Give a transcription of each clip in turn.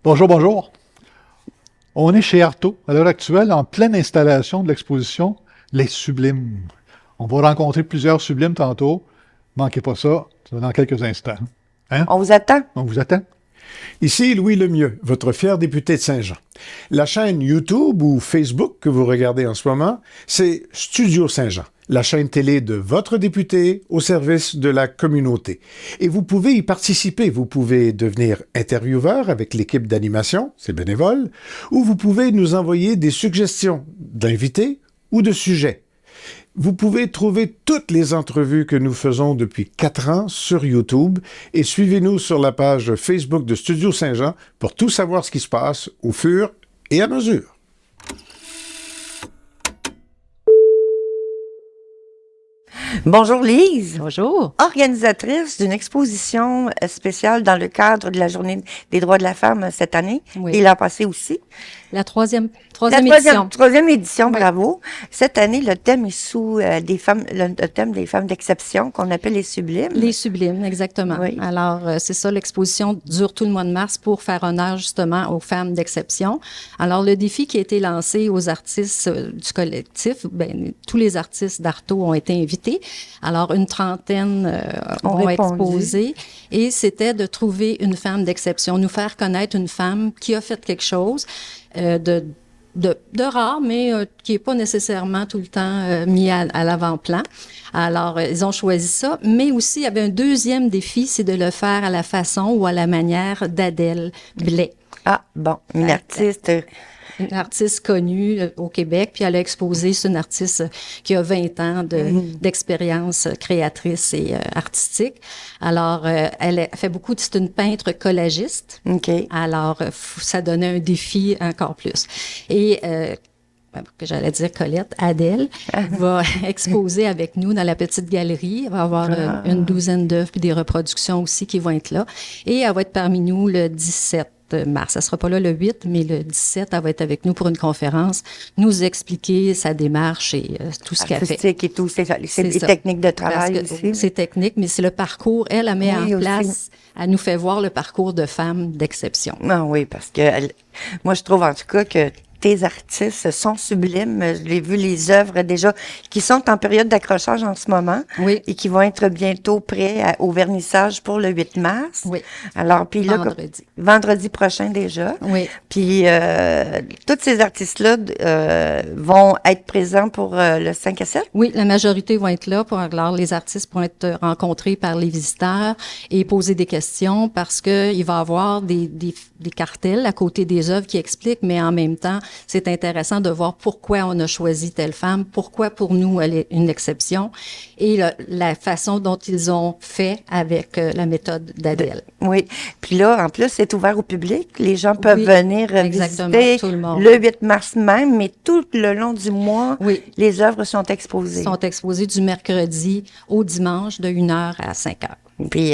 Bonjour, bonjour. On est chez Artaud, à l'heure actuelle, en pleine installation de l'exposition Les Sublimes. On va rencontrer plusieurs sublimes tantôt. Manquez pas ça, c'est dans quelques instants. Hein? On vous attend. On vous attend. Ici Louis Lemieux, votre fier député de Saint-Jean. La chaîne YouTube ou Facebook que vous regardez en ce moment, c'est Studio Saint-Jean, la chaîne télé de votre député au service de la communauté. Et vous pouvez y participer. Vous pouvez devenir intervieweur avec l'équipe d'animation, c'est bénévole, ou vous pouvez nous envoyer des suggestions d'invités ou de sujets. Vous pouvez trouver toutes les entrevues que nous faisons depuis 4 ans sur YouTube et suivez-nous sur la page Facebook de Studio Saint-Jean pour tout savoir ce qui se passe au fur et à mesure. Bonjour Lise. Bonjour. Organisatrice d'une exposition spéciale dans le cadre de la Journée des droits de la femme cette année Oui. et l'an passé aussi. La troisième La édition. troisième édition, Oui. bravo. Cette année, le thème est sous le thème des femmes d'exception qu'on appelle les sublimes. Les sublimes, exactement. Oui. Alors, c'est ça, l'exposition dure tout le mois de mars pour faire honneur justement aux femmes d'exception. Alors, le défi qui a été lancé aux artistes du collectif, tous les artistes d'Artaud ont été invités. Alors, une trentaine Ont vont répondu. exposer. Et c'était de trouver une femme d'exception, nous faire connaître une femme qui a fait quelque chose de rare, mais qui est pas nécessairement tout le temps mis à l'avant-plan. Alors, ils ont choisi ça. Mais aussi, il y avait un deuxième défi, c'est de le faire à la façon ou à la manière d'Adèle Blais. Ah, bon, une artiste. Une artiste connue au Québec, puis elle a exposé, c'est une artiste qui a 20 ans d'expérience créatrice et artistique. Alors, elle fait beaucoup, c'est une peintre collagiste. OK. Alors, ça donnait un défi encore plus. Et que j'allais dire Colette, Adèle, va exposer avec nous dans la petite galerie. Elle va avoir une douzaine d'œuvres puis des reproductions aussi qui vont être là. Et elle va être parmi nous le 17 mars. Elle sera pas là le 8, mais le 17, elle va être avec nous pour une conférence, nous expliquer sa démarche et tout ce qu'elle fait. Artistique et tout, c'est des ça. techniques de Parce travail que aussi. c'est technique, mais c'est le parcours. Elle met Oui, en aussi. place, elle nous fait voir le parcours de femmes d'exception. Ah oui, parce que moi, je trouve en tout cas que tes artistes sont sublimes. Je l'ai vu, les œuvres déjà qui sont en période d'accrochage en ce moment Oui. et qui vont être bientôt prêts au vernissage pour le 8 mars. Oui. Alors, puis là, Vendredi. vendredi prochain déjà. Oui. Puis, tous ces artistes-là vont être présents pour le 5 à 7. Oui, la majorité vont être là. Alors, les artistes pourront être rencontrés par les visiteurs et poser des questions parce que il va y avoir des cartels à côté des œuvres qui expliquent, mais en même temps, c'est intéressant de voir pourquoi on a choisi telle femme, pourquoi pour nous elle est une exception et la façon dont ils ont fait avec la méthode d'Adèle. Oui. Puis là, en plus, c'est ouvert au public. Les gens peuvent Oui, venir exactement, visiter tout le monde. le 8 mars même, mais tout le long du mois, Oui. les œuvres sont exposées. Ils sont exposés du mercredi au dimanche de 1h à 5h. Puis,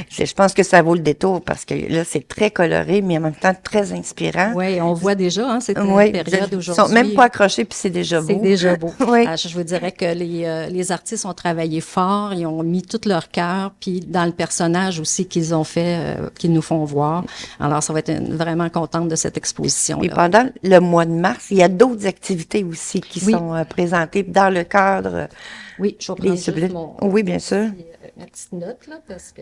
je pense que ça vaut le détour parce que là, c'est très coloré, mais en même temps très inspirant. Oui, on voit déjà, cette Oui, période ils aujourd'hui. sont même pas accrochés, puis c'est déjà beau. C'est déjà beau. Oui. Je vous dirais que les artistes ont travaillé fort, ils ont mis tout leur cœur, puis dans le personnage aussi qu'ils ont fait, qu'ils nous font voir. Alors, ça va être vraiment contente de cette Et exposition-là. pendant le mois de mars, il y a d'autres activités aussi qui Oui. sont présentées dans le cadre Oui, je vais des prendre juste sublimes. mon... Oui, bien sûr. ma petite note, là, parce que...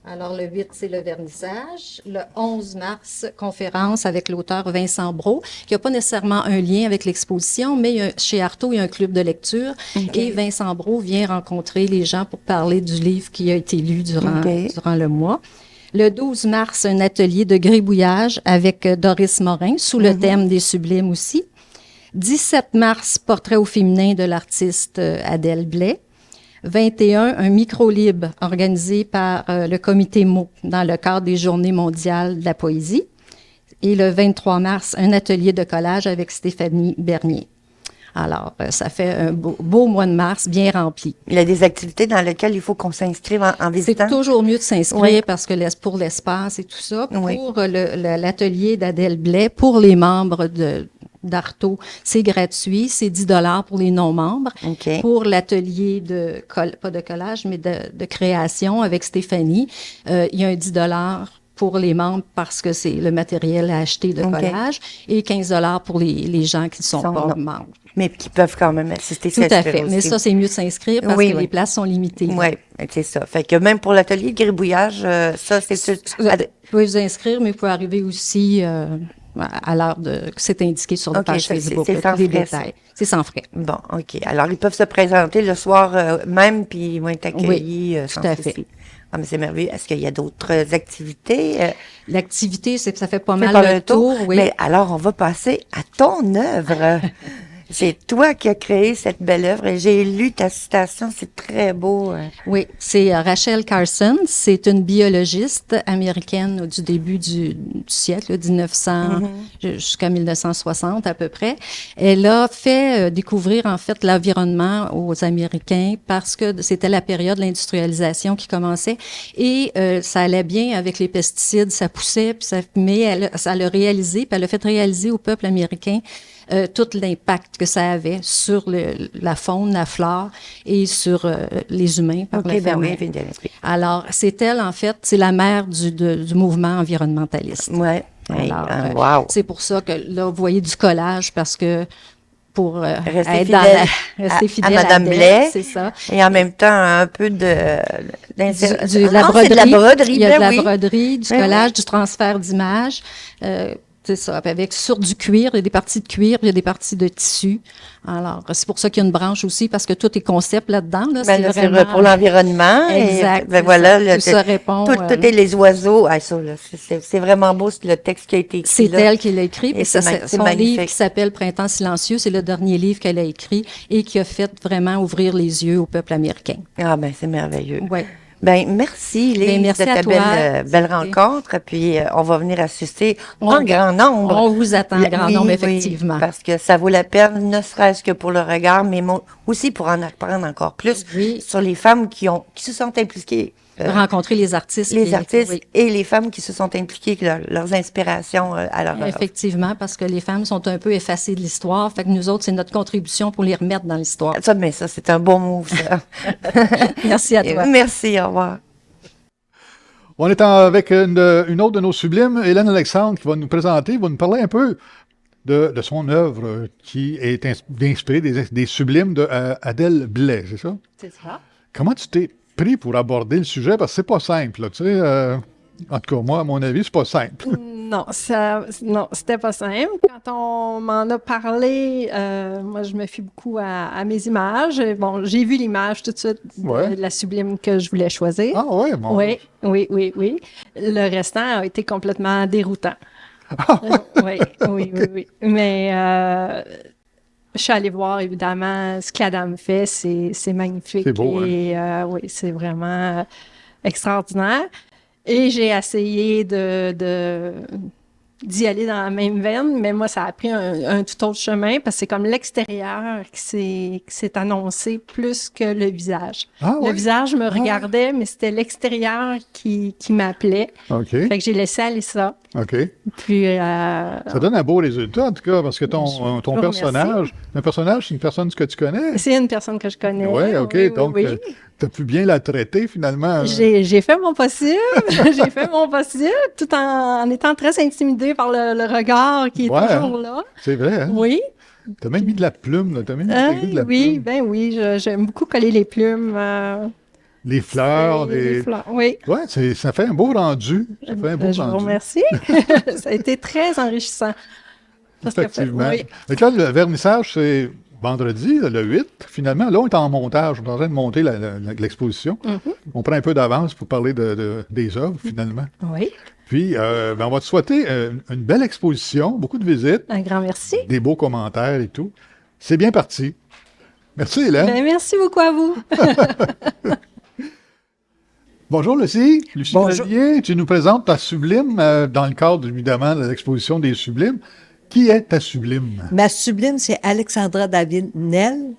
Alors, le 8, c'est le vernissage. Le 11 mars, conférence avec l'auteur Vincent Brault, qui n'a pas nécessairement un lien avec l'exposition, mais chez Artaud, il y a un club de lecture. OK. Et Vincent Brault vient rencontrer les gens pour parler du livre qui a été lu durant le mois. Le 12 mars, un atelier de gribouillage avec Doris Morin, sous le thème des sublimes aussi. 17 mars, portrait au féminin de l'artiste Adèle Blais. 21, un micro-libre organisé par le comité MO dans le cadre des Journées mondiales de la poésie. Et le 23 mars, un atelier de collage avec Stéphanie Bernier. Alors, ça fait un beau mois de mars bien rempli. Il y a des activités dans lesquelles il faut qu'on s'inscrive en C'est visitant. toujours mieux de s'inscrire Oui. parce que pour l'espace et tout ça, Oui. pour l'atelier d'Adèle Blais, pour les membres d'Artaud, c'est gratuit, c'est 10 $ pour les non-membres. OK. Pour l'atelier pas de collage, mais de création avec Stéphanie, il y a un 10 $ pour les membres parce que c'est le matériel à acheter de collage et 15 $ pour les gens qui ne sont pas membres. Mais qui peuvent quand même assister. Tout à fait. Mais ça, c'est mieux de s'inscrire parce que les places sont limitées. Oui, c'est ça. Fait que même pour l'atelier de gribouillage, ça, c'est... Vous pouvez vous inscrire, mais vous pouvez arriver aussi à l'heure que c'est indiqué sur la page Facebook. C'est sans frais. C'est sans frais. Bon, OK. Alors, ils peuvent se présenter le soir même, puis ils vont être accueillis tout à fait. Ah, mais c'est merveilleux. Est-ce qu'il y a d'autres activités? L'activité, c'est que ça fait pas mal le tour. Oui. Mais alors, on va passer à ton œuvre. C'est toi qui as créé cette belle œuvre et j'ai lu ta citation, c'est très beau. Oui, c'est Rachel Carson, c'est une biologiste américaine du début du siècle, 1900 jusqu'à 1960 à peu près. Elle a fait découvrir en fait l'environnement aux Américains parce que c'était la période de l'industrialisation qui commençait et ça allait bien avec les pesticides, ça poussait, puis mais elle a réalisé, puis elle a fait réaliser au peuple américain tout l'impact que ça avait sur la faune, la flore et sur les humains par le fait même. Alors, c'est elle, en fait, c'est la mère du mouvement environnementaliste. Oui. Alors, c'est pour ça que là, vous voyez du collage parce que pour rester fidèle à Madame Blais, c'est ça. Et en même temps, un peu de la broderie. Il y a de la broderie, du collage, du transfert d'images. C'est ça. Avec sur du cuir, il y a des parties de cuir, il y a des parties de tissu. Alors, c'est pour ça qu'il y a une branche aussi, parce que tout est concept là-dedans. Là, c'est vraiment pour l'environnement. Exact. Et, voilà, tout ça répond. Tout est les oiseaux. Ah, ça, là, c'est vraiment beau, le texte qui a été écrit. C'est elle qui l'a écrit. Et c'est son livre qui s'appelle Printemps silencieux. C'est le dernier livre qu'elle a écrit et qui a fait vraiment ouvrir les yeux au peuple américain. Ah, ben c'est merveilleux. Oui. Ben merci, Lise, merci de ta belle rencontre. Puis, on va venir assister en grand nombre. On vous attend en grand nombre, effectivement. Oui, parce que ça vaut la peine, ne serait-ce que pour le regard, mais aussi pour en apprendre encore plus sur les femmes qui se sont impliquées. Rencontrer les artistes. Et les femmes qui se sont impliquées, leurs inspirations à leur œuvre. Effectivement, parce que les femmes sont un peu effacées de l'histoire. Fait que nous autres, c'est notre contribution pour les remettre dans l'histoire. Ça, c'est un bon mot, ça. Merci à toi. Merci, au revoir. On est avec une autre de nos sublimes, Hélène Alexandre, qui va nous présenter, va nous parler un peu de son œuvre qui est inspirée des sublimes d'Adèle Blais, c'est ça? C'est ça. Comment tu t'es pris pour aborder le sujet? Parce que c'est pas simple, là, tu sais. En tout cas, moi, à mon avis, c'est pas simple. Non, c'était pas simple. Quand on m'en a parlé, moi, je me fie beaucoup à mes images. Bon, j'ai vu l'image tout de suite de la sublime que je voulais choisir. Ah ouais, bon. Oui. Le restant a été complètement déroutant. Oui. Mais je suis allée voir, évidemment, ce que la dame fait. C'est magnifique. C'est beau, et oui, c'est vraiment extraordinaire. Et j'ai essayé d'y aller dans la même veine, mais moi, ça a pris un tout autre chemin parce que c'est comme l'extérieur qui s'est annoncé plus que le visage. Le visage me regardait, mais c'était l'extérieur qui m'appelait. OK. Fait que j'ai laissé aller ça. OK. Puis, ça donne un beau résultat, en tout cas, parce que ton personnage, c'est une personne que tu connais. C'est une personne que je connais. Oui, OK. Donc, tu as pu bien la traiter, finalement. J'ai fait mon possible. J'ai fait mon possible, tout en étant très intimidée par le regard qui est toujours là. C'est vrai, hein? Oui. Tu as même mis de la plume, là. Tu as même mis de la plume. Oui, j'aime beaucoup coller les plumes. Les fleurs, les fleurs, oui. Oui, ça fait un beau rendu. Ça fait un beau rendu. Je vous remercie. Ça a été très enrichissant. Effectivement. Donc là, le vernissage, c'est vendredi, le 8. Finalement, là, on est en montage. On est en train de monter l'exposition. On prend un peu d'avance pour parler des œuvres, finalement. Oui. Puis, on va te souhaiter une belle exposition, beaucoup de visites. Un grand merci. Des beaux commentaires et tout. C'est bien parti. Merci, Hélène. Merci beaucoup à vous. Bonjour, Lucie. Lucie Bonjour. Clavier, tu nous présentes ta sublime dans le cadre, évidemment, de l'exposition des sublimes. Qui est ta sublime? Ma sublime, c'est Alexandra David-Nel,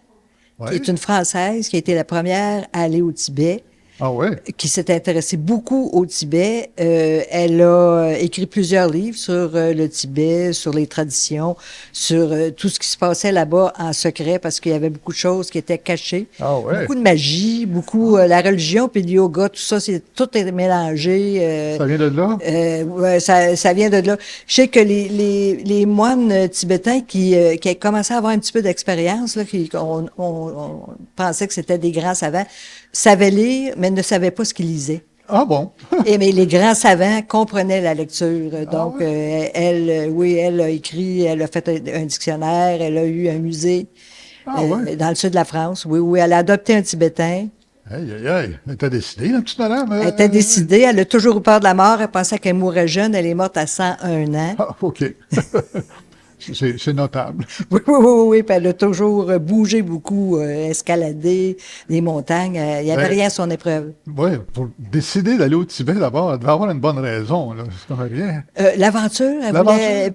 qui est une Française, qui a été la première à aller au Tibet. Ah ouais? Qui s'est intéressée beaucoup au Tibet. Elle a écrit plusieurs livres sur le Tibet, sur les traditions, sur tout ce qui se passait là-bas en secret, parce qu'il y avait beaucoup de choses qui étaient cachées. Ah ouais? Beaucoup de magie, beaucoup la religion, puis le yoga, tout ça, tout est mélangé. Ça vient de là? Ouais, ça vient de là. Je sais que les moines tibétains qui commençaient à avoir un petit peu d'expérience, là, on pensait que c'était des grands savants, savaient lire, mais ne savaient pas ce qu'ils lisaient. Ah bon? Mais les grands savants comprenaient la lecture. Donc, ouais? elle a écrit, elle a fait un dictionnaire, elle a eu un musée Ouais? dans le sud de la France. Oui, elle a adopté un Tibétain. Aïe, aïe, aïe. Elle était décidée, la petite madame. Elle était décidée, elle a toujours eu peur de la mort, elle pensait qu'elle mourrait jeune, elle est morte à 101 ans. Ah, OK. C'est notable. Oui, puis elle a toujours bougé beaucoup, escaladé des montagnes. Il n'y avait rien à son épreuve. Oui, pour décider d'aller au Tibet, d'abord, elle devait avoir une bonne raison. Là. C'est comme rien. L'aventure,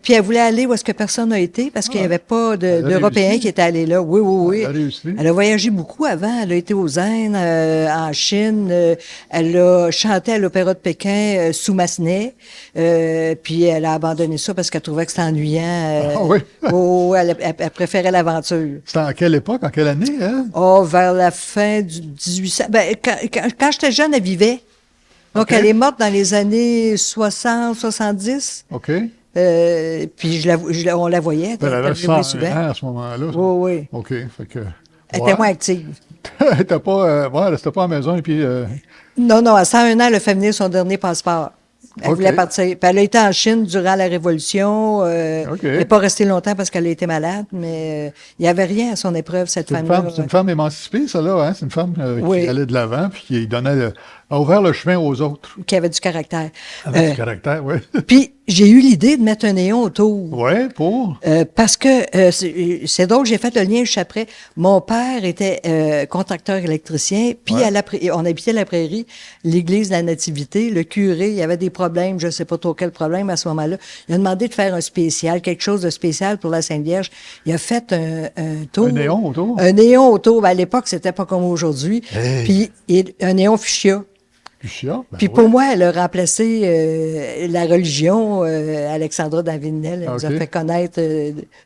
puis elle voulait aller où est-ce que personne n'a été, parce qu'il n'y avait pas d'Européens qui étaient allés là. Oui. Elle a réussi. Elle a voyagé beaucoup avant. Elle a été aux Indes, en Chine. Elle a chanté à l'Opéra de Pékin sous Massenet. Puis elle a abandonné ça parce qu'elle trouvait que c'était ennuyant. Ah oui? Elle préférait l'aventure. C'était en quelle époque, en quelle année, hein? Oh, vers la fin du 1800. Ben, quand j'étais jeune, elle vivait. Donc, OK. elle est morte dans les années 60, 70. OK. Puis on la voyait. Elle avait elle 100 vivait souvent. ans à ce moment-là. Oui. OK. Fait que. Elle était moins active. Elle n'était pas, elle restait pas à la maison et puis. Non, à 101 ans, elle a fait venir son dernier passeport. Elle OK. voulait partir. Puis elle a été en Chine durant la Révolution. OK. Elle n'est pas restée longtemps parce qu'elle a été malade, mais il n'y avait rien à son épreuve, cette femme-là. C'est une femme émancipée, ça, là. Hein? C'est une femme qui allait de l'avant puis qui donnait a ouvert le chemin aux autres. Qui avait du caractère. Avec du caractère, oui. Puis j'ai eu l'idée de mettre un néon autour. Oui, pour. Parce que c'est drôle, j'ai fait le lien juste après. Mon père était contracteur électricien, puis on habitait la prairie, l'église de la Nativité. Le curé, il y avait des problèmes, je ne sais pas trop quel problème à ce moment-là. Il a demandé de faire un spécial, quelque chose de spécial pour la Sainte Vierge. Il a fait un tour. Un néon autour? Un néon autour. Ben, à l'époque, c'était pas comme aujourd'hui. Hey. Puis un néon fuchsia. Puis pour moi, elle a remplacé la religion. Alexandra Davinel, elle nous a fait connaître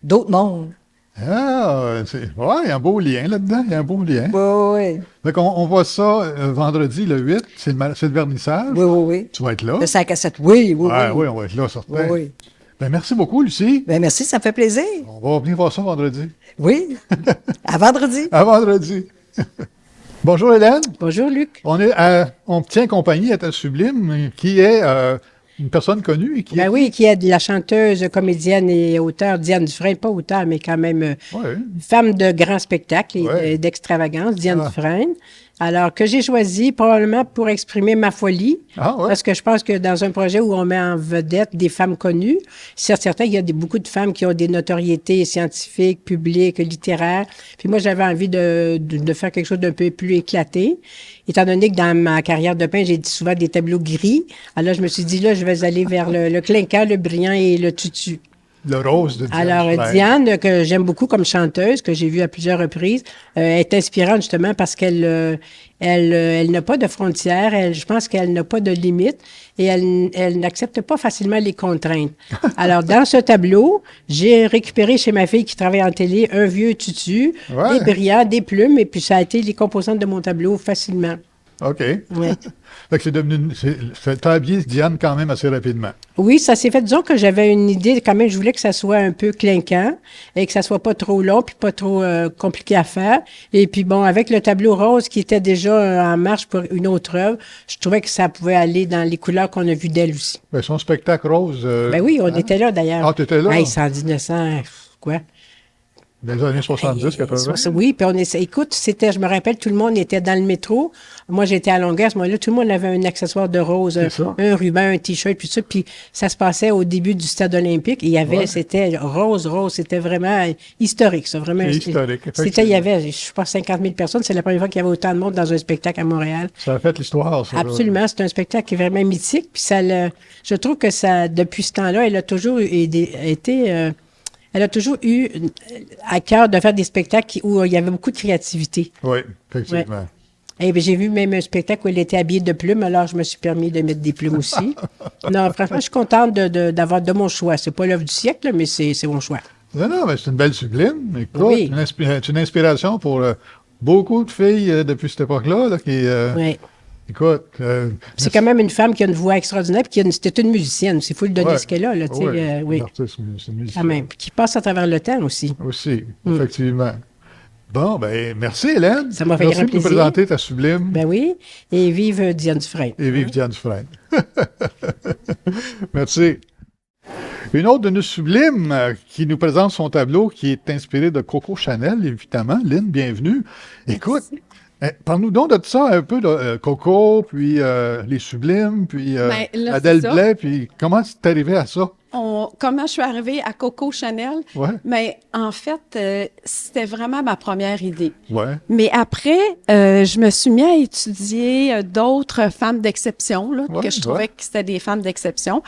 d'autres mondes. Ah, il y a un beau lien là-dedans. Il y a un beau lien. Oui. Donc, on voit ça vendredi, le 8. C'est le vernissage. Oui. Tu vas être là? Le 5 à 7, oui. Oui, on va être là, certain. Oui. Ben, merci beaucoup, Lucie. Ben, merci, ça me fait plaisir. On va venir voir ça vendredi. Oui. À vendredi. À vendredi. Bonjour Hélène. Bonjour Luc. On tient compagnie à ta Sublime, qui est une personne connue. Qui est de la chanteuse, comédienne et auteure Diane Dufresne, pas auteure, mais quand même femme de grand spectacle et d'extravagance, Diane Dufresne. Alors, que j'ai choisi probablement pour exprimer ma folie, parce que je pense que dans un projet où on met en vedette des femmes connues, c'est certain qu'il y a beaucoup de femmes qui ont des notoriétés scientifiques, publiques, littéraires. Puis moi, j'avais envie de faire quelque chose d'un peu plus éclaté, étant donné que dans ma carrière de peintre, j'ai souvent des tableaux gris. Alors, je me suis dit, là, je vais aller vers le clinquant, le brillant et le tutu. Le rose de Diane. Alors, Diane, que j'aime beaucoup comme chanteuse, que j'ai vue à plusieurs reprises, est inspirante justement parce qu'elle n'a pas de frontières, je pense qu'elle n'a pas de limites et elle n'accepte pas facilement les contraintes. Alors, dans ce tableau, j'ai récupéré chez ma fille qui travaille en télé un vieux tutu, des brillants, des plumes, et puis ça a été les composantes de mon tableau facilement. OK. Ouais. Fait que c'est devenu. T'as habillé Diane quand même assez rapidement. Oui, ça s'est fait. Disons que j'avais une idée, quand même, je voulais que ça soit un peu clinquant et que ça soit pas trop long puis pas trop compliqué à faire. Et puis bon, avec le tableau rose qui était déjà en marche pour une autre œuvre, je trouvais que ça pouvait aller dans les couleurs qu'on a vues d'elle aussi. Ben, son spectacle rose. Ben oui, on était là d'ailleurs. Ah, t'étais là? C'est en 1900, quoi? Dans les années 70, 80. Oui, puis écoute, je me rappelle, tout le monde était dans le métro. Moi, j'étais à Longueuil à ce moment-là. Tout le monde avait un accessoire de rose, un ruban, un T-shirt, puis ça. Puis ça se passait au début du stade olympique. Et il y avait, c'était rose. C'était vraiment historique, ça. Vraiment. C'est historique. Il y avait, je pense, 50 000 personnes. C'est la première fois qu'il y avait autant de monde dans un spectacle à Montréal. Ça a fait l'histoire, ça. Absolument. C'est un spectacle qui est vraiment mythique. Puis je trouve que ça, depuis ce temps-là, elle a toujours été... Elle a toujours eu à cœur de faire des spectacles où il y avait beaucoup de créativité. Oui, effectivement. Ouais. Eh bien, j'ai vu même un spectacle où elle était habillée de plumes, alors je me suis permis de mettre des plumes aussi. Non, franchement, je suis contente d'avoir de mon choix. C'est pas l'œuvre du siècle, mais c'est mon choix. Non, mais c'est une belle sublime. Écoute, Oui. c'est une inspiration pour beaucoup de filles depuis cette époque-là là, qui... Oui. Écoute... C'est quand même une femme qui a une voix extraordinaire, puis c'était une musicienne. Il faut lui donner ce qu'elle a, là, tu sais. Oui, c'est une musicienne. quand même. Puis qui passe à travers le temps aussi. Aussi, effectivement. Bon, ben merci Hélène. Ça m'a fait merci grand de nous plaisir. présenter ta sublime. Ben oui. Et vive Diane Dufresne. Et vive Diane Dufresne. Merci. Une autre de nos sublimes qui nous présente son tableau qui est inspiré de Coco Chanel, évidemment. Lynn, bienvenue. Écoute, parle-nous donc de ça un peu, de Coco, puis les sublimes, puis là, Adèle c'est ça. Blais, puis comment c'est arrivé à ça? Comment je suis arrivée à Coco Chanel? Ouais. Mais en fait, c'était vraiment ma première idée. Ouais. Mais après, je me suis mis à étudier d'autres femmes d'exception, là, Ouais, que je trouvais que c'était des femmes d'exception.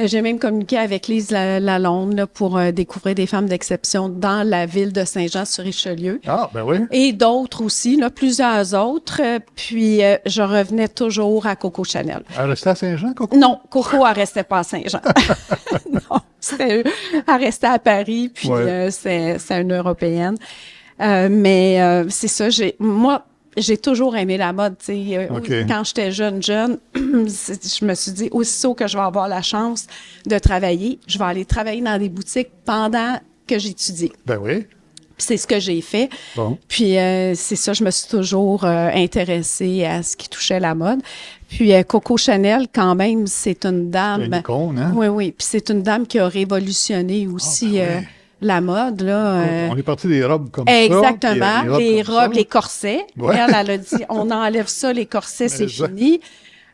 J'ai même communiqué avec Lise Lalonde là, pour découvrir des femmes d'exception dans la ville de Saint-Jean-sur-Richelieu. Ah, ben oui. Et d'autres aussi, là, plusieurs autres. Puis, je revenais toujours à Coco Chanel. Elle restait à Saint-Jean, Coco? Non, Coco, elle restait pas à Saint-Jean. Non, elle restait à Paris, puis c'est une Européenne. Mais c'est ça, moi, j'ai toujours aimé la mode, tu sais. OK. Quand j'étais jeune, je me suis dit, aussitôt que je vais avoir la chance de travailler, je vais aller travailler dans des boutiques pendant que j'étudie. Ben oui. Puis c'est ce que j'ai fait. Bon. Puis c'est ça, je me suis toujours intéressée à ce qui touchait la mode. Puis Coco Chanel, quand même, c'est une dame... C'est une icône, hein? Oui, oui. Puis c'est une dame qui a révolutionné aussi la mode, là. On est parti des robes comme Exactement. ça. Les comme robes, ça. les corsets. Ouais. Elle a dit, on enlève ça, les corsets, c'est fini.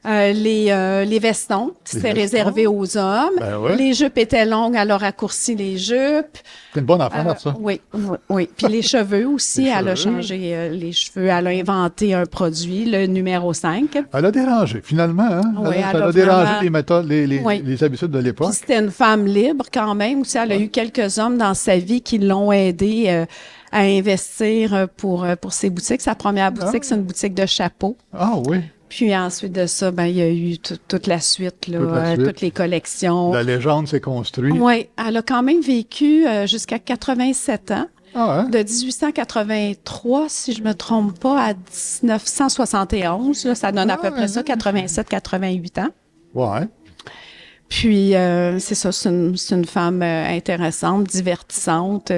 Les vestons, c'était vestons. réservé aux hommes. Ben ouais. Les jupes étaient longues, elle a raccourci les jupes. C'est une bonne affaire, ça. Oui, oui, oui. Puis les cheveux aussi, Les elle a cheveux. changé les cheveux. Elle a inventé un produit, le numéro 5. Elle a dérangé, finalement. Hein? Oui, elle elle a a dérangé vraiment- les méthodes, Oui. les habitudes de l'époque. Puis c'était une femme libre quand même. Aussi, elle a eu quelques hommes dans sa vie qui l'ont aidé à investir pour ses boutiques. Sa première boutique, c'est une boutique de chapeaux. Ah oui. Puis ensuite de ça, ben il y a eu toute la suite, là, Toute la suite. toutes les collections. La légende s'est construite. Oui, elle a quand même vécu jusqu'à 87 ans. Ah, hein? De 1883, si je me trompe pas, à 1971. Là, ça donne à peu près ça, 87-88 ans. Ouais. Puis, c'est ça, c'est une femme intéressante, divertissante.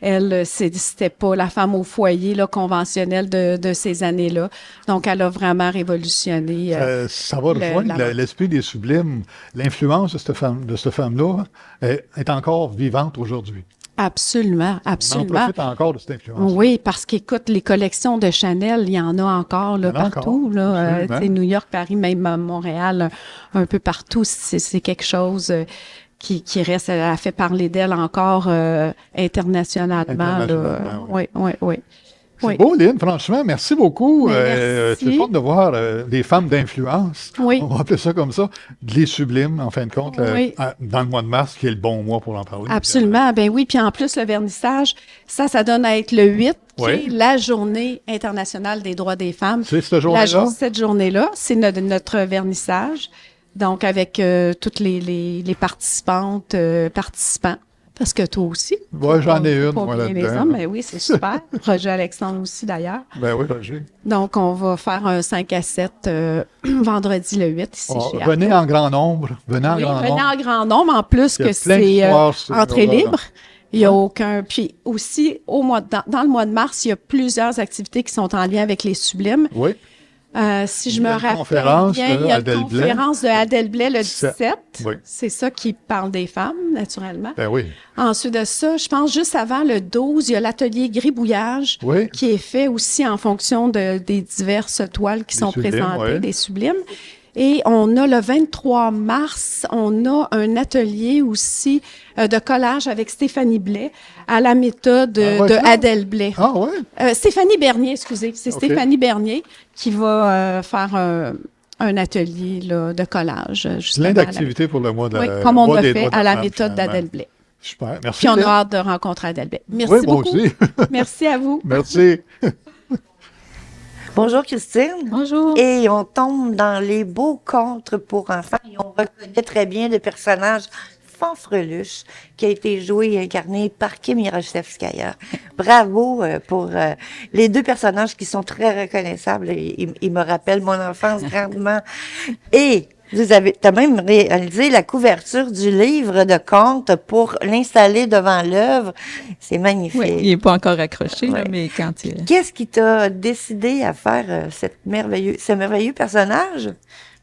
Elle, c'était pas la femme au foyer là, conventionnelle de ces années-là. Donc, elle a vraiment révolutionné. Ça va rejoindre l'esprit des sublimes. L'influence de cette femme-là est encore vivante aujourd'hui. Absolument, On en absolument. profite encore de cette influence. Oui, parce qu'écoute, les collections de Chanel, il y en a encore là, Il y en a partout. encore, Là, absolument. tu sais, New York, Paris, même Montréal, un peu partout. C'est quelque chose qui reste. Elle a fait parler d'elle encore internationalement. Internationalement, Oui, oui, oui. C'est Oui. beau, Lynn, franchement. Merci beaucoup. Merci. C'est fun de voir des femmes d'influence. Oui. On va appeler ça comme ça. Les sublimes, en fin de compte, Oui. dans le mois de mars, qui est le bon mois pour en parler. Absolument. Ben oui. Puis en plus, le vernissage, ça donne à être le 8, qui Oui. est la Journée internationale des droits des femmes. C'est cette journée-là? Cette journée-là, c'est notre vernissage. Donc, avec toutes les participantes, participants. Parce que toi aussi. Ouais, j'en ai une, Pas moi, bien les là-dedans. hommes, mais oui, c'est super. Roger Alexandre aussi, d'ailleurs. Ben oui, Roger. Donc, on va faire un 5 à 7 vendredi le 8 ici chez Arnaud. Venez en grand nombre. Venez en Oui, grand venez nombre. en grand nombre, en plus Il y a que plein c'est d'histoires sur entrée là. libre. Il n'y a aucun... Puis aussi, dans le mois de mars, il y a plusieurs activités qui sont en lien avec les sublimes. Oui. Si je Il y a me une rappelle conférence bien, de il y a Adèle une Blais. conférence de Adèle Blais le 17. 17. Oui. C'est ça qui parle des femmes, naturellement. Ben oui. Ensuite de ça, je pense juste avant le 12, il y a l'atelier gribouillage Oui. qui est fait aussi en fonction des diverses toiles qui Des sont sublimes, présentées, ouais. des sublimes. Et on a le 23 mars, on a un atelier aussi de collage avec Stéphanie Blais à la méthode Ah ouais, de ça? Adèle Blais. Ah ouais? Stéphanie Bernier, excusez. C'est OK. Stéphanie Bernier qui va faire un atelier là, de collage. Justement, Plein d'activités pour le mois de Oui, comme on mois a des fait droits de à la femme, méthode finalement. d'Adèle Blais. Super. Merci. Puis on Lynn. a hâte de rencontrer Adèle Blais. Merci Oui, moi beaucoup. aussi. Merci à vous. Merci. Bonjour Christine. Bonjour. Et on tombe dans les beaux contes pour enfants et on reconnaît très bien le personnage Fanfreluche qui a été joué et incarné par Kim Yaroshevskaya. Bravo pour les deux personnages qui sont très reconnaissables. Ils me rappellent mon enfance grandement. Et t'as même réalisé la couverture du livre de contes pour l'installer devant l'œuvre. C'est magnifique. Oui, il n'est pas encore accroché, là, mais quand il... Qu'est-ce qui t'a décidé à faire ce merveilleux personnage?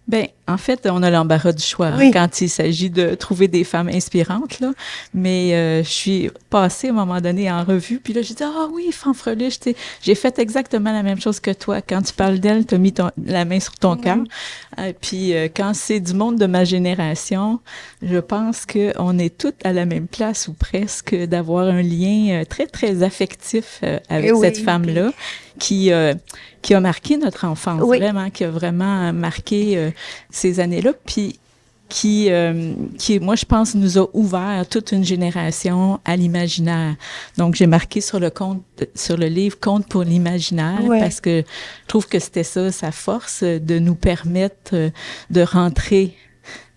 Ben, en fait, on a l'embarras du choix quand il s'agit de trouver des femmes inspirantes, là. Mais je suis passée à un moment donné en revue, puis là, j'ai dit, ah oui, Fanfreluche, j'ai fait exactement la même chose que toi. Quand tu parles d'elle, tu as mis la main sur ton cœur. Puis quand c'est du monde de ma génération, je pense qu'on est toutes à la même place ou presque, d'avoir un lien très, très affectif avec cette femme-là qui a marqué notre enfance, vraiment, qui a vraiment marqué ces années-là, puis qui, moi, je pense, nous a ouvert toute une génération à l'imaginaire. Donc, j'ai marqué sur le livre Contes pour l'imaginaire, parce que je trouve que c'était ça, sa force, de nous permettre de rentrer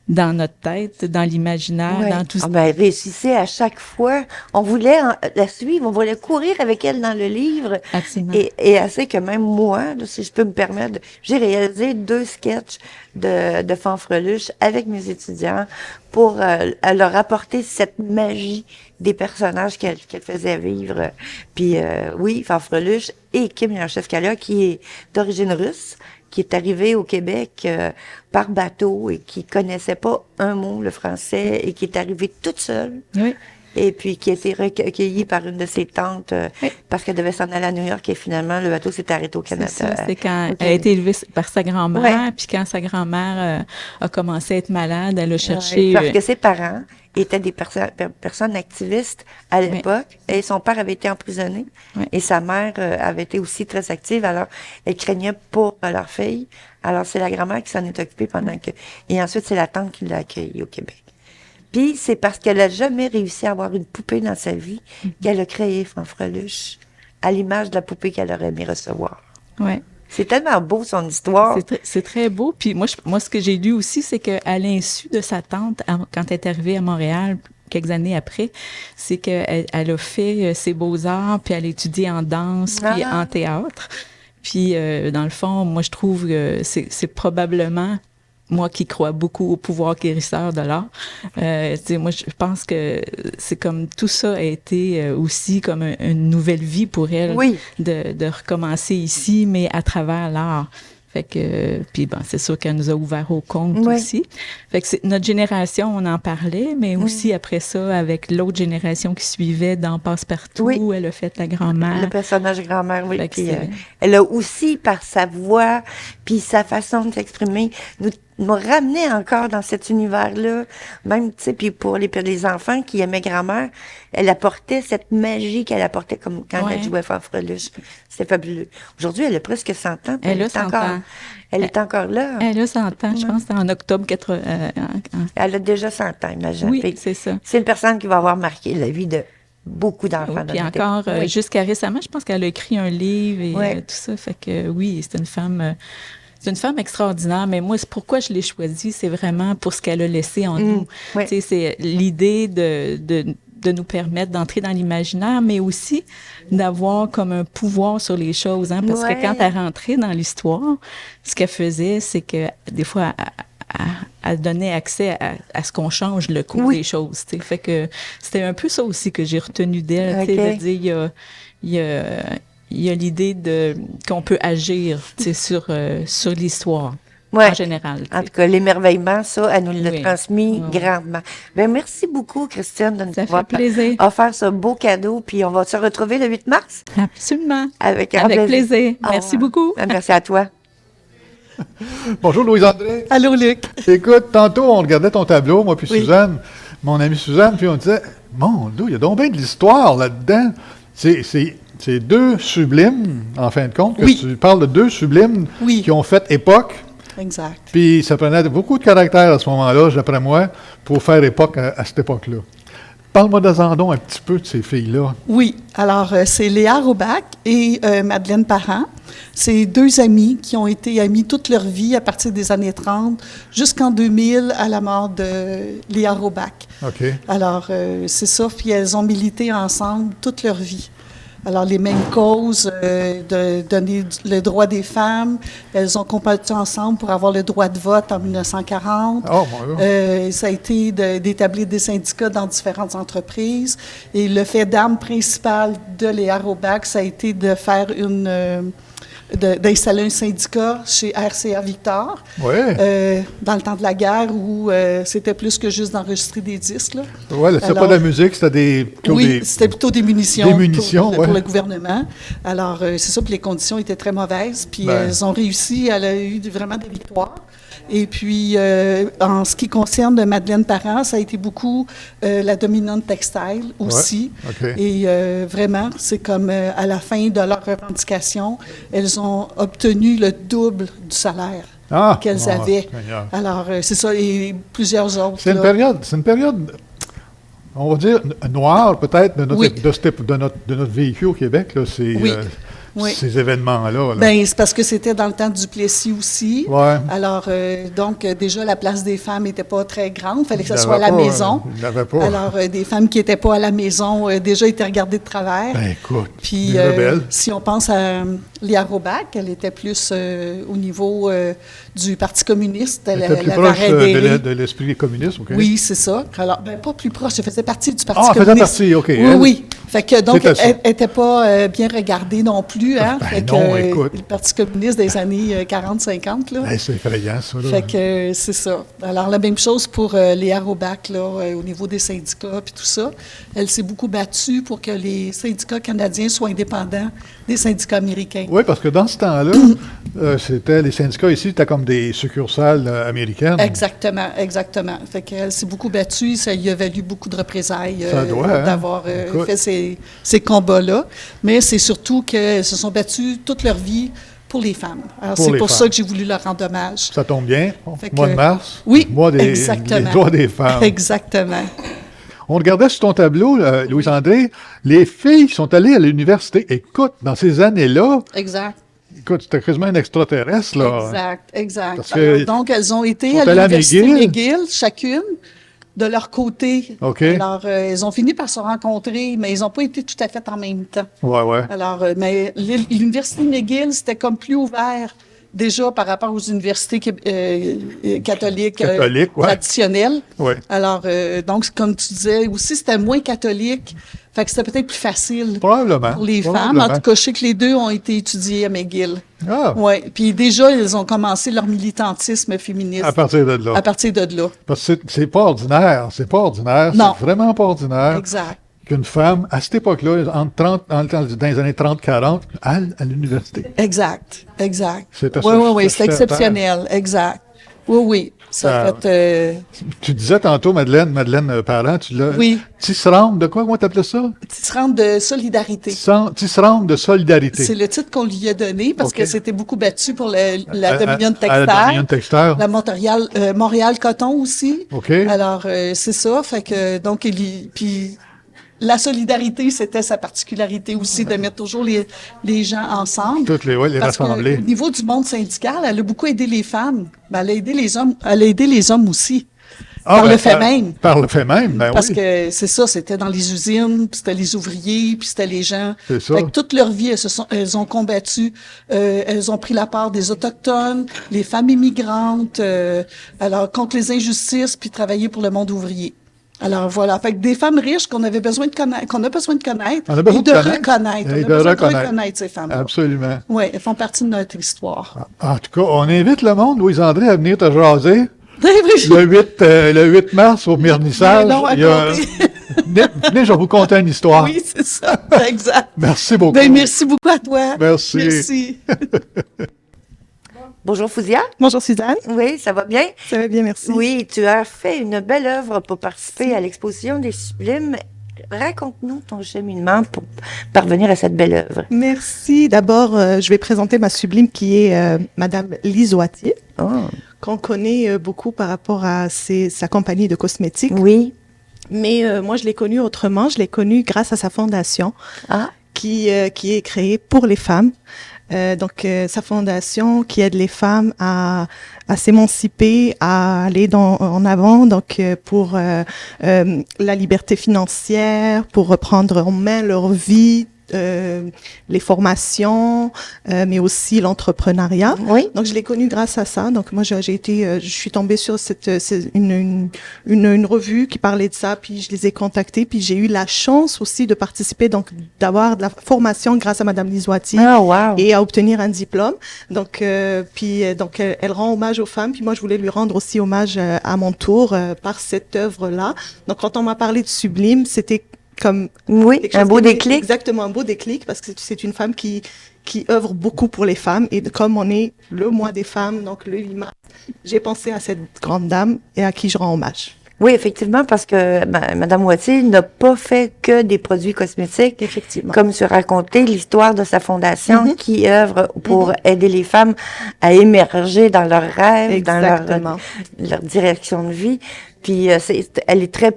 dans notre tête, dans l'imaginaire, dans tout ça. Elle réussissait à chaque fois. On voulait la suivre, on voulait courir avec elle dans le livre. Absolument. Et assez que même moi, là, si je peux me permettre, j'ai réalisé 2 sketchs de Fanfreluche avec mes étudiants pour leur apporter cette magie des personnages qu'elle faisait vivre. Puis oui, Fanfreluche et Kim Yaroshevskaya, qui est d'origine russe, qui est arrivé au Québec par bateau et qui connaissait pas un mot le français et qui est arrivée toute seule. Oui. Et puis qui a été recueillie par une de ses tantes parce qu'elle devait s'en aller à New York et finalement le bateau s'est arrêté au Canada. C'est ça, c'est quand elle a été élevée par sa grand-mère, puis quand sa grand-mère a commencé à être malade, elle a cherché... parce que ses parents étaient des personnes activistes à l'époque et son père avait été emprisonné et sa mère avait été aussi très active, alors elle craignait pour leur fille. Alors c'est la grand-mère qui s'en est occupée pendant que... Et ensuite c'est la tante qui l'a accueillie au Québec. Puis c'est parce qu'elle a jamais réussi à avoir une poupée dans sa vie qu'elle a créé Fanfreluche, à l'image de la poupée qu'elle aurait aimé recevoir. Ouais. C'est tellement beau, son histoire. C'est très beau. Puis moi, ce que j'ai lu aussi, c'est qu'à l'insu de sa tante, quand elle est arrivée à Montréal, quelques années après, c'est qu'elle a fait ses beaux-arts, puis elle a étudié en danse, puis en théâtre. Puis, dans le fond, moi, je trouve que c'est probablement... Moi qui crois beaucoup au pouvoir guérisseur de l'art, moi je pense que c'est comme tout ça a été aussi comme une nouvelle vie pour elle de recommencer ici, mais à travers l'art. Fait que, puis bon, c'est sûr qu'elle nous a ouvert au conte aussi. Fait que c'est notre génération, on en parlait, mais aussi après ça, avec l'autre génération qui suivait dans Passe-Partout, elle a fait la grand-mère. Le personnage grand-mère, oui. Puis, elle a aussi, par sa voix, puis sa façon de s'exprimer, nous ramenait encore dans cet univers-là. Même, tu sais, puis pour les enfants qui aimaient grand-mère, elle apportait cette magie qu'elle apportait comme quand elle jouait Fanfreluche. C'était fabuleux. Aujourd'hui, elle a presque 100 ans. Elle a 100 ans. Elle est encore là. Elle a 100 ans, je pense, c'est en octobre 80. Elle a déjà 100 ans, imagine. Oui, c'est ça. C'est une personne qui va avoir marqué la vie de beaucoup d'enfants. Puis encore, jusqu'à récemment, je pense qu'elle a écrit un livre et tout ça. Fait que oui, c'est une femme... C'est une femme extraordinaire, mais moi, c'est pourquoi je l'ai choisie, c'est vraiment pour ce qu'elle a laissé en nous. Tu sais, c'est l'idée de nous permettre d'entrer dans l'imaginaire, mais aussi d'avoir comme un pouvoir sur les choses. Hein, parce que quand elle rentrait dans l'histoire, ce qu'elle faisait, c'est que des fois, elle donnait accès à ce qu'on change le cours des choses. T'sais. Fait que c'était un peu ça aussi que j'ai retenu d'elle, de dire, il y a l'idée qu'on peut agir sur l'histoire en général. En tout cas, l'émerveillement, ça, elle nous l'a transmis grandement. Ben, merci beaucoup, Christine, de nous avoir offert ce beau cadeau. Puis on va se retrouver le 8 mars. Absolument. Avec plaisir. Merci beaucoup. Merci à toi. Bonjour, Louise-André. Allô, Luc. Écoute, tantôt, on regardait ton tableau, moi puis Suzanne, mon amie Suzanne, puis on disait, mon Dieu, il y a donc bien de l'histoire là-dedans. C'est 2 sublimes, en fin de compte. Tu parles de 2 sublimes qui ont fait époque. Exact. Puis ça prenait beaucoup de caractère à ce moment-là, d'après moi, pour faire époque à cette époque-là. Parle-moi d'Azandon un petit peu de ces filles-là. Oui, alors c'est Léa Robach et Madeleine Parent. C'est deux amies qui ont été amies toute leur vie à partir des années 30 jusqu'en 2000 à la mort de Léa Robach. OK. Alors, c'est ça, puis elles ont milité ensemble toute leur vie. Alors, les mêmes causes, de donner le droit des femmes, elles ont combattu ensemble pour avoir le droit de vote en 1940. Oh, mon Dieu. Ça a été d'établir des syndicats dans différentes entreprises. Et le fait d'arme principal de Léa Robach, ça a été de faire d'installer un syndicat chez RCA Victor, dans le temps de la guerre, où c'était plus que juste d'enregistrer des disques. Oui, c'était pas de la musique, c'était c'était plutôt des munitions, pour le gouvernement. Alors, c'est ça, puis les conditions étaient très mauvaises, puis elles ont réussi, elle a eu vraiment des victoires. Et puis, en ce qui concerne Madeleine Parent, ça a été beaucoup la dominante textile aussi. Ouais, okay. Et vraiment, c'est comme à la fin de leur revendication, elles ont obtenu le double du salaire qu'elles avaient. Alors, c'est ça, et plusieurs autres. C'est une période, on va dire, noire peut-être de notre vécu au Québec. Là, ces événements-là. Bien, c'est parce que c'était dans le temps du Duplessis aussi. Ouais. Alors, donc, déjà, la place des femmes n'était pas très grande. Il fallait que ça soit à la maison. Il n'y avait pas. Alors, des femmes qui n'étaient pas à la maison déjà étaient regardées de travers. Ben, écoute, puis, si on pense à Léa Robach, elle était plus au niveau du Parti communiste. Elle était plus proche de l'esprit communiste, OK? Oui, c'est ça. Alors, pas plus proche. Elle faisait partie du Parti communiste. Elle faisait partie, OK. Oui. Fait que, donc, elle n'était pas bien regardée non plus. Hein? Écoute. Le Parti communiste des années 40-50. C'est effrayant, ça. Là. Fait que c'est ça. Alors, la même chose pour Léa Robach, au niveau des syndicats puis tout ça. Elle s'est beaucoup battue pour que les syndicats canadiens soient indépendants des syndicats américains. Oui, parce que dans ce temps-là, les syndicats ici, c'était comme des succursales américaines. Exactement. Fait qu'elle s'est beaucoup battue. Ça lui a valu beaucoup de représailles d'avoir fait ces combats-là. Mais c'est surtout qu'elles se sont battues toute leur vie pour les femmes. Alors, c'est pour ça que j'ai voulu leur rendre hommage. Ça tombe bien. Mois de mars. Oui, mois des droits des femmes. Exactement. On regardait sur ton tableau, Louise-André, les filles sont allées à l'université. Écoute, dans ces années-là... Exact. Écoute, c'était quasiment un extraterrestre, là. Exact. Alors, donc, elles ont été à l'université McGill, chacune, de leur côté. OK. Alors, elles ont fini par se rencontrer, mais ils n'ont pas été tout à fait en même temps. Ouais. Alors, mais l'université McGill, c'était comme plus ouvert déjà par rapport aux universités catholiques traditionnelles. Ouais. Alors, donc, comme tu disais, aussi, c'était moins catholique. Fait que c'était peut-être plus facile pour les femmes. En tout cas, je sais que les deux ont été étudiées à McGill. Oui. Puis déjà, ils ont commencé leur militantisme féministe. À partir de là. Parce que c'est pas ordinaire. Non. C'est vraiment pas ordinaire. Exact. Qu'une femme, à cette époque-là, dans les années 30-40, aille à l'université. Exact. Oui, c'est exceptionnel. Exact. Oui. Ça fait... Tu disais tantôt, Madeleine Parent, Oui. Tisserande de quoi? Comment t'appelais ça? Tisserande de solidarité. Tisserande de solidarité. C'est le titre qu'on lui a donné parce que c'était beaucoup battu pour la Dominion de Textile. La Dominion de Textile. La Montréal Coton aussi. OK. Alors, c'est ça. Fait que, donc, puis la solidarité, c'était sa particularité aussi, de mettre toujours les gens ensemble. Toutes les rassembler. Au niveau du monde syndical, elle a beaucoup aidé les femmes. Mais elle a aidé les hommes aussi. Par le fait même. Par le fait même, ben oui. Parce que c'est ça, c'était dans les usines, puis c'était les ouvriers, puis c'était les gens. C'est ça. Fait que toute leur vie, elles ont combattu, elles ont pris la part des Autochtones, les femmes immigrantes, alors contre les injustices, puis travailler pour le monde ouvrier. Alors voilà, fait que des femmes riches qu'on a besoin de connaître, et de reconnaître ces femmes. Absolument. Oui, elles font partie de notre histoire. En tout cas, on invite le monde, Louise-André, à venir te jaser. Le 8 mars au Myrnissage. Venez, je vais vous conter une histoire. Oui, c'est ça, exact. Merci beaucoup. Merci beaucoup à toi. Merci. Bonjour Fouzia. Bonjour Suzanne. Oui, ça va bien? Ça va bien, merci. Oui, tu as fait une belle œuvre pour participer à l'exposition des Sublimes. Raconte-nous ton cheminement pour parvenir à cette belle œuvre. Merci. D'abord, je vais présenter ma sublime qui est Madame Lise Wattier, qu'on connaît beaucoup par rapport à sa compagnie de cosmétiques. Oui. Mais moi, je l'ai connu autrement. Je l'ai connu grâce à sa fondation qui est créée pour les femmes. Donc, sa fondation qui aide les femmes à s'émanciper, à aller en avant, donc pour la liberté financière, pour reprendre en main leur vie, les formations, mais aussi l'entrepreneuriat. Oui. Donc, je l'ai connu grâce à ça. Donc, moi, je suis tombée sur une revue qui parlait de ça, puis je les ai contactés, puis j'ai eu la chance aussi de participer, donc d'avoir de la formation grâce à Madame Lizoati et à obtenir un diplôme. Donc, elle rend hommage aux femmes, puis moi, je voulais lui rendre aussi hommage à mon tour par cette œuvre-là. Donc, quand on m'a parlé de Sublime, c'était comme un beau déclic. Exactement, un beau déclic, parce que c'est une femme qui œuvre beaucoup pour les femmes. Et comme on est le mois des femmes, donc le 8 mars, j'ai pensé à cette grande dame et à qui je rends hommage. Oui, effectivement, parce que Madame Wattier n'a pas fait que des produits cosmétiques. Effectivement. Comme tu racontais l'histoire de sa fondation qui œuvre pour aider les femmes à émerger dans leurs rêves, dans leur direction de vie. Puis elle est très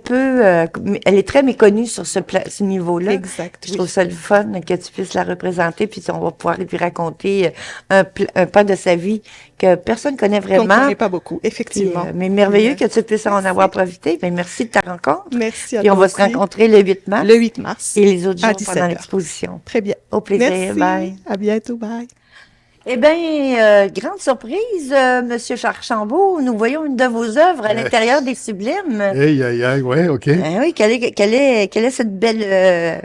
méconnue sur ce niveau-là. Exact. Je trouve ça le fun que tu puisses la représenter, puis on va pouvoir lui raconter un pan de sa vie que personne connaît vraiment. Qu'on ne connaît pas beaucoup, effectivement. Puis, mais merveilleux que tu puisses en avoir profité. Ben, merci de ta rencontre. Merci à puis toi on va aussi. se rencontrer le 8 mars. Le 8 mars. Et les autres jours à 17 pendant heures. l'exposition. Très bien. Au plaisir. Merci. Bye. À bientôt. Bye. Eh bien, grande surprise, Monsieur Archambault, nous voyons une de vos œuvres à l'intérieur des Sublimes. Aïe, ouais, OK. Ben oui, quelle est cette belle...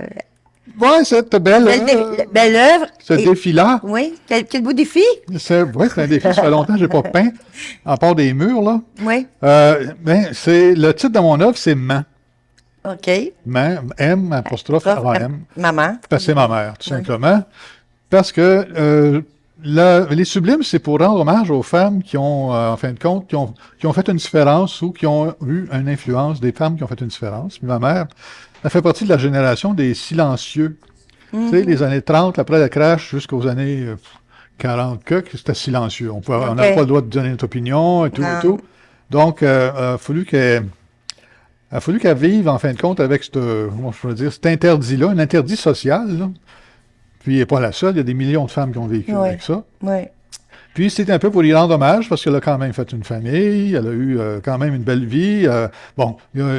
Cette belle œuvre. Ce défi-là. Oui, quel beau défi. C'est un défi, ça fait longtemps que je n'ai pas peint, à part des murs, là. Oui. Le titre de mon œuvre, c'est « Man ». OK. Man, M, apostrophe avant M. Maman. Parce que c'est ma mère, tout simplement. Parce que les Sublimes, c'est pour rendre hommage aux femmes qui ont, en fin de compte, qui ont fait une différence ou qui ont eu une influence, des femmes qui ont fait une différence. Puis ma mère, elle fait partie de la génération des silencieux. Tu sais, les années 30, après le crash, jusqu'aux années 40, c'était silencieux. On n'avait pas le droit de donner notre opinion et tout et tout. Donc, il a fallu qu'elle vive, en fin de compte, avec cet interdit-là, un interdit social, là. Puis, elle n'est pas la seule, il y a des millions de femmes qui ont vécu avec ça. Oui. Puis, c'était un peu pour y rendre hommage, parce qu'elle a quand même fait une famille, elle a eu quand même une belle vie.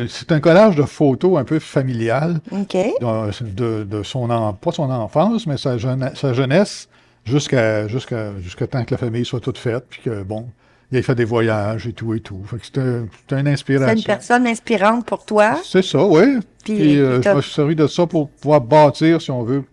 C'est un collage de photos un peu familiales de son pas son enfance, mais sa jeunesse, jusqu'à temps que la famille soit toute faite, puis que, il a fait des voyages et tout. Fait que c'était une inspiration. C'est une personne inspirante pour toi. C'est ça, oui. Puis je me suis servi de ça pour pouvoir bâtir, si on veut,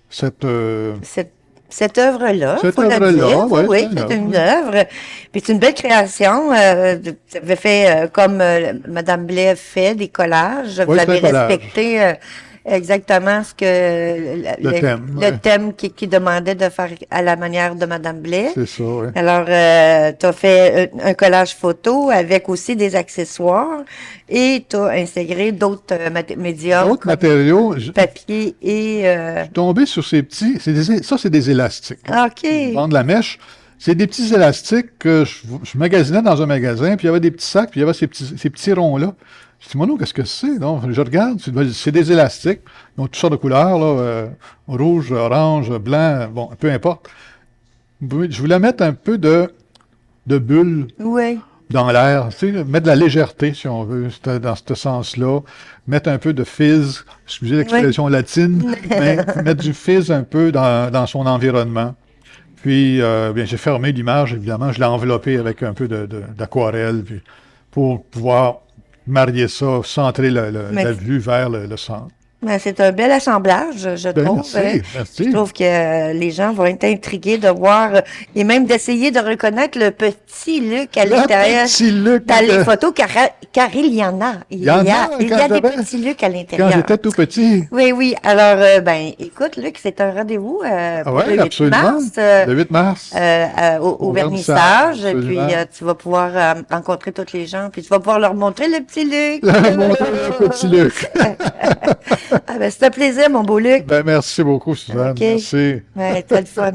cette œuvre-là, faut le dire. Oui, c'est une œuvre. Puis c'est une belle création. Tu avais fait, comme Mme Blais fait, des collages. Vous avez respecté exactement ce que le thème qui demandait de faire à la manière de Mme Blais. C'est ça, oui. Alors, tu as fait un collage photo avec aussi des accessoires et tu as intégré d'autres médias. D'autres matériaux. Papier et... Je suis tombé sur ces petits... c'est des élastiques. OK. Vendre la mèche. C'est des petits élastiques que je magasinais dans un magasin, puis il y avait des petits sacs, puis il y avait ces petits ronds-là. Je dis, Mono, qu'est-ce que c'est? Donc, je regarde, c'est des élastiques. Ils ont toutes sortes de couleurs, là, rouge, orange, blanc, peu importe. Je voulais mettre un peu de bulle dans l'air, tu sais, mettre de la légèreté, si on veut, dans ce sens-là. Mettre un peu de fizz, excusez l'expression latine, mais mettre du fizz un peu dans son environnement. Puis, j'ai fermé l'image, évidemment, je l'ai enveloppé avec un peu d'aquarelle, puis pour pouvoir marier ça, centrer la vue vers le centre. Ben, c'est un bel assemblage, je trouve. Merci. Je trouve que les gens vont être intrigués de voir et même d'essayer de reconnaître le petit Luc à l'intérieur. Petit Luc. Dans les photos, car il y en a. Il y a des petits Lucs à l'intérieur. Quand j'étais tout petit. Oui. Alors, écoute, Luc, c'est un rendez-vous pour le 8 mars. Le 8 mars. Au vernissage. Et puis, tu vas pouvoir rencontrer toutes les gens. Puis, tu vas pouvoir leur montrer le petit Luc. Montrer le petit Luc. C'est un plaisir, mon beau Luc. Merci beaucoup, Suzanne. Okay. Merci. Ouais, très le fun.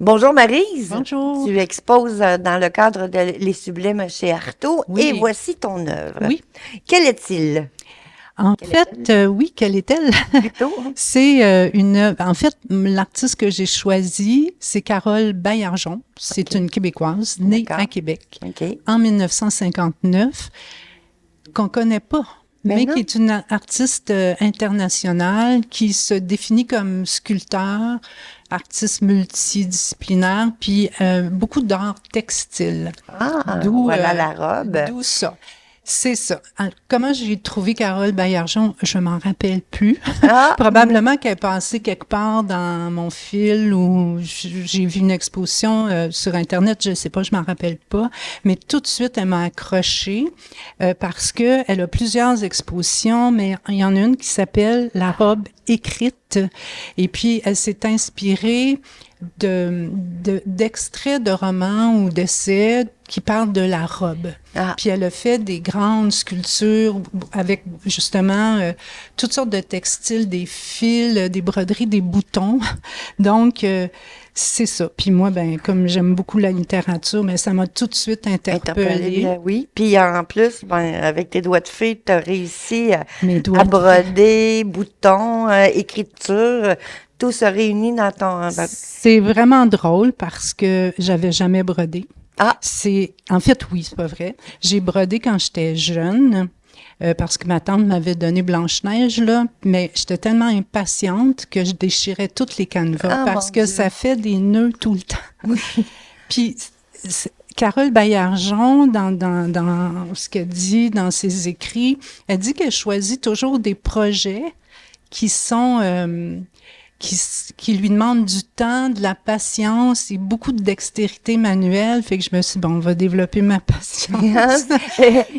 Bonjour Maryse. Bonjour. Tu exposes dans le cadre de Les Sublimes chez Artaud Oui. et voici ton œuvre. Oui. Quel est-il? En fait, oui, quelle est-elle? Plutôt. C'est une œuvre. En fait, l'artiste que j'ai choisi, c'est Carole Baillargeon. C'est une Québécoise née à Québec en 1959, qu'on connaît pas, mais qui est une artiste internationale qui se définit comme sculpteur, artiste multidisciplinaire, puis beaucoup d'art textile. Ah, voilà la robe. D'où ça. C'est ça. Comment j'ai trouvé Carole Baillargeon, je m'en rappelle plus. Probablement qu'elle est passée quelque part dans mon fil ou j'ai vu une exposition sur Internet, je sais pas, je m'en rappelle pas. Mais tout de suite, elle m'a accrochée parce que elle a plusieurs expositions, mais il y en a une qui s'appelle La robe écrite. Et puis, elle s'est inspirée d'extraits de romans ou d'essais qui parlent de la robe. Puis elle a fait des grandes sculptures avec justement toutes sortes de textiles, des fils, des broderies, des boutons. Donc, c'est ça. Puis moi, ben comme j'aime beaucoup la littérature, mais ça m'a tout de suite interpellée. Oui. Puis en plus, avec tes doigts de fée, tu as réussi à broder, boutons, écriture. Tout se réunit dans ton... C'est vraiment drôle parce que j'avais jamais brodé. En fait, oui, c'est pas vrai. J'ai brodé quand j'étais jeune parce que ma tante m'avait donné Blanche-Neige, là, mais j'étais tellement impatiente que je déchirais toutes les canevas parce que ça fait des nœuds tout le temps. Puis, Carole Baillargeon, dans ce qu'elle dit dans ses écrits, elle dit qu'elle choisit toujours des projets qui sont... qui lui demande du temps, de la patience et beaucoup de dextérité manuelle. Fait que je me suis dit, bon, on va développer ma patience.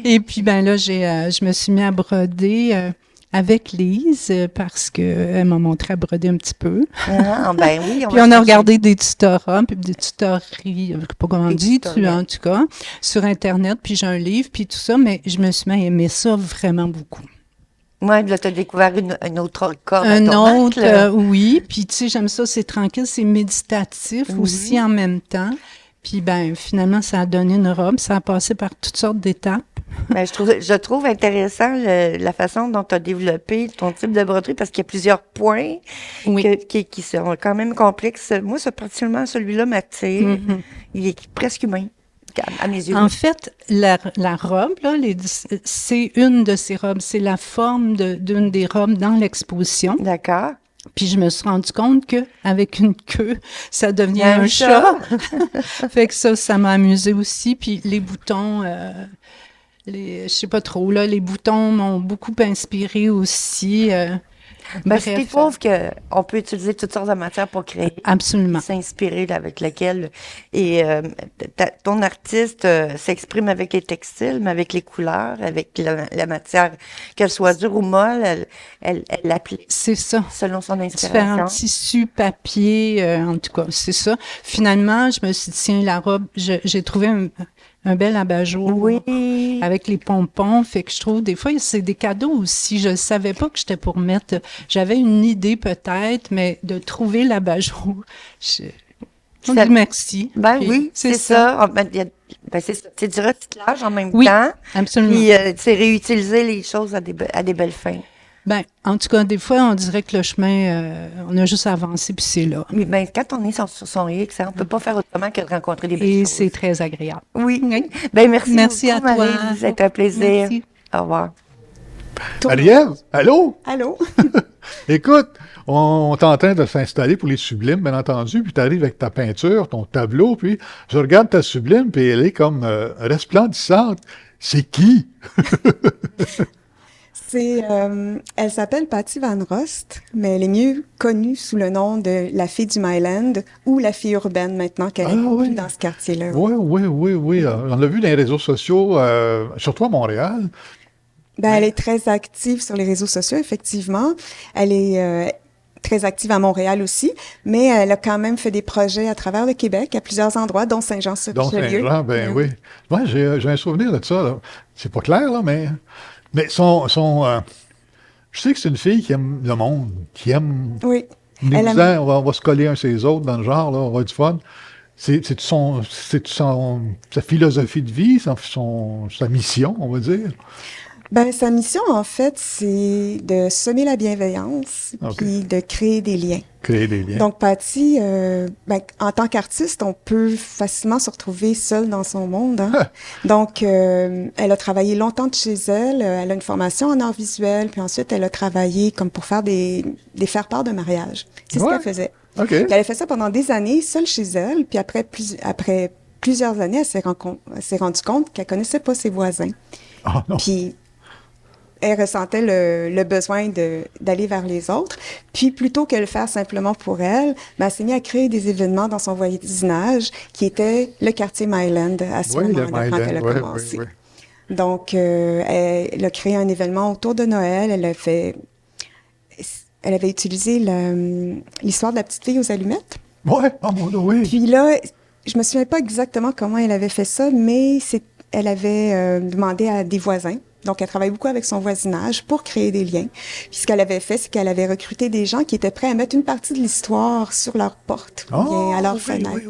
Et puis, ben là, je me suis mis à broder avec Lise parce qu'elle m'a montré à broder un petit peu. Ben oui. Puis on a regardé des tutorats, puis des tutories, je sais pas comment on dit, en tout cas, sur Internet. Puis j'ai un livre, puis tout ça, mais je me suis mis à aimer ça vraiment beaucoup. Ouais, là, tu as découvert une autre corde. Oui. Puis, tu sais, j'aime ça, c'est tranquille, c'est méditatif aussi en même temps. Puis, ben finalement, ça a donné une robe. Ça a passé par toutes sortes d'étapes. Ben, je trouve intéressant la façon dont tu as développé ton type de broderie parce qu'il y a plusieurs points qui sont quand même complexes. Moi, particulièrement, celui-là m'attire. Il est presque humain. À mes yeux. En fait, la robe, là, c'est une de ces robes. C'est la forme d'une des robes dans l'exposition. D'accord. Puis je me suis rendu compte que avec une queue, ça devenait un chat. Fait que ça m'a amusé aussi. Puis les boutons, je sais pas trop, là, les boutons m'ont beaucoup inspiré aussi. Parce qu'il trouve qu'on peut utiliser toutes sortes de matières pour créer. Absolument. S'inspirer avec lesquelles. Et ton artiste s'exprime avec les textiles, mais avec les couleurs, avec la matière, qu'elle soit dure ou molle, elle l'applique. C'est ça. Selon son inspiration. Différents tissus, papier, en tout cas, c'est ça. Finalement, je me suis dit, tiens, la robe, j'ai trouvé un bel abat-jour avec les pompons. Fait que je trouve, des fois, c'est des cadeaux aussi. Je savais pas que j'étais pour mettre... J'avais une idée peut-être, mais de trouver l'abat-jour, on dit merci. Ben oui, c'est ça. C'est du recyclage en même temps. Absolument. Puis c'est réutiliser les choses à des belles fins. Ben, en tout cas, des fois, on dirait que le chemin, on a juste avancé, puis c'est là. Mais ben, quand on est sur son X, on peut pas faire autrement que de rencontrer des belles choses. Et c'est très agréable. Oui. Ben, merci à toi, toi. C'était un plaisir. Merci. Au revoir. Ariel, allô? Allô? Écoute, on est en train de s'installer pour les sublimes, bien entendu, puis tu arrives avec ta peinture, ton tableau, puis je regarde ta sublime, puis elle est comme resplendissante. C'est qui? Elle s'appelle Patty Van Rost, mais elle est mieux connue sous le nom de la fille du Myland ou la fille urbaine maintenant qu'elle est dans ce quartier-là. Oui. On l'a vu dans les réseaux sociaux, surtout à Montréal. Ben, elle est très active sur les réseaux sociaux, effectivement. Elle est très active à Montréal aussi, mais elle a quand même fait des projets à travers le Québec, à plusieurs endroits, dont Saint-Jean-sur-Richelieu. Dont Saint-Jean, ben oui. Ouais, j'ai un souvenir de ça, là. C'est pas clair, là, mais je sais que c'est une fille qui aime le monde, qui aime... Oui. On va se coller un sur les autres dans le genre, là, on va avoir du fun. C'est sa philosophie de vie, sa mission, on va dire? Ben, sa mission, en fait, c'est de semer la bienveillance, puis de créer des liens. Créer des liens. Donc, Patty, en tant qu'artiste, on peut facilement se retrouver seule dans son monde. Hein? Donc, elle a travaillé longtemps de chez elle. Elle a une formation en art visuel, puis ensuite, elle a travaillé comme pour faire des faire-part de mariage. C'est ce qu'elle faisait. Puis elle a fait ça pendant des années, seule chez elle. Puis après plusieurs années, elle s'est rendue compte qu'elle connaissait pas ses voisins. Oh non. Puis elle ressentait le besoin d'aller vers les autres. Puis, plutôt que le faire simplement pour elle, elle s'est mise à créer des événements dans son voisinage, qui était le quartier Myland, à ce moment-là, quand elle a commencé. Donc, elle a créé un événement autour de Noël. Elle avait utilisé l'histoire de la petite fille aux allumettes. Oui. Puis là, je me souviens pas exactement comment elle avait fait ça, mais elle avait demandé à des voisins. Donc, elle travaille beaucoup avec son voisinage pour créer des liens. Puis, ce qu'elle avait fait, c'est qu'elle avait recruté des gens qui étaient prêts à mettre une partie de l'histoire sur leur porte, ou bien à leur fenêtre.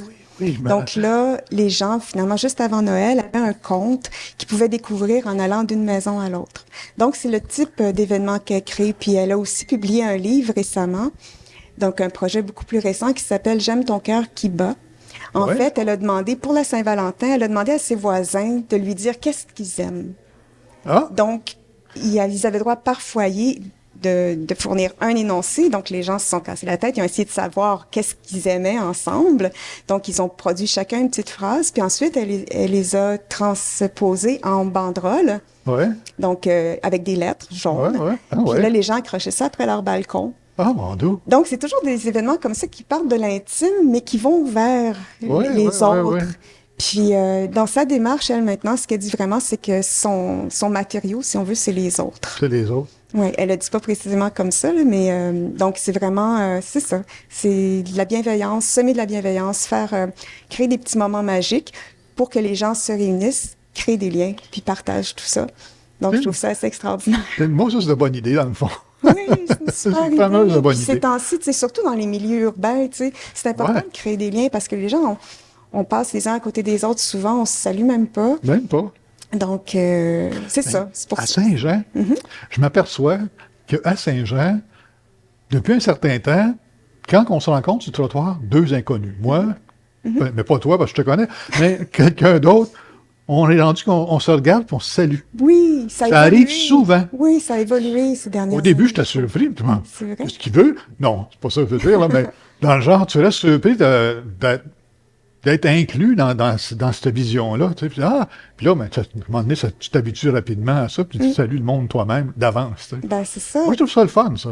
Donc là, les gens, finalement, juste avant Noël, avaient un conte qu'ils pouvaient découvrir en allant d'une maison à l'autre. Donc, c'est le type d'événement qu'elle crée. Puis, elle a aussi publié un livre récemment, donc un projet beaucoup plus récent qui s'appelle « J'aime ton cœur qui bat ». En fait, elle a demandé, pour la Saint-Valentin, elle a demandé à ses voisins de lui dire qu'est-ce qu'ils aiment. Donc, ils avaient droit par foyer de fournir un énoncé. Donc, les gens se sont cassés la tête. Ils ont essayé de savoir qu'est-ce qu'ils aimaient ensemble. Donc, ils ont produit chacun une petite phrase. Puis ensuite, elle les a transposées en banderoles. Donc, avec des lettres jaunes. Puis là, les gens accrochaient ça après leur balcon. Mon Dieu. Donc, c'est toujours des événements comme ça qui partent de l'intime, mais qui vont vers les autres. Puis, dans sa démarche, elle, maintenant, ce qu'elle dit vraiment, c'est que son matériau, si on veut, c'est les autres. C'est les autres. Oui, elle ne dit pas précisément comme ça, là, mais donc, c'est vraiment, c'est ça. C'est de la bienveillance, semer de la bienveillance, créer des petits moments magiques pour que les gens se réunissent, créent des liens, puis partagent tout ça. Donc, je trouve ça assez extraordinaire. Moi, ça, c'est une bonne idée, dans le fond. Oui, c'est une super idée. Une bonne idée. Ces temps-ci, surtout dans les milieux urbains, c'est important de créer des liens parce que les gens on passe les uns à côté des autres souvent, on se salue même pas. Même pas. Donc, c'est ça. C'est pour à Saint-Jean, je m'aperçois qu'à Saint-Jean, depuis un certain temps, quand on se rencontre sur le trottoir, deux inconnus, moi, mais pas toi parce que je te connais, mais quelqu'un d'autre, on est rendu qu'on se regarde et on se salue. Oui, ça arrive souvent. Oui, ça a évolué ces dernières années. Au début, j'étais surpris. Qu'est-ce qu'il veut? Non, c'est pas ça que je veux dire, là, mais dans le genre, tu restes surpris d'être inclus dans cette vision-là. Tu sais, puis là, à un moment donné, tu t'habitues rapidement à ça, puis tu salues le monde toi-même d'avance. Tu sais. Ben, c'est ça. Moi, je trouve ça le fun, ça.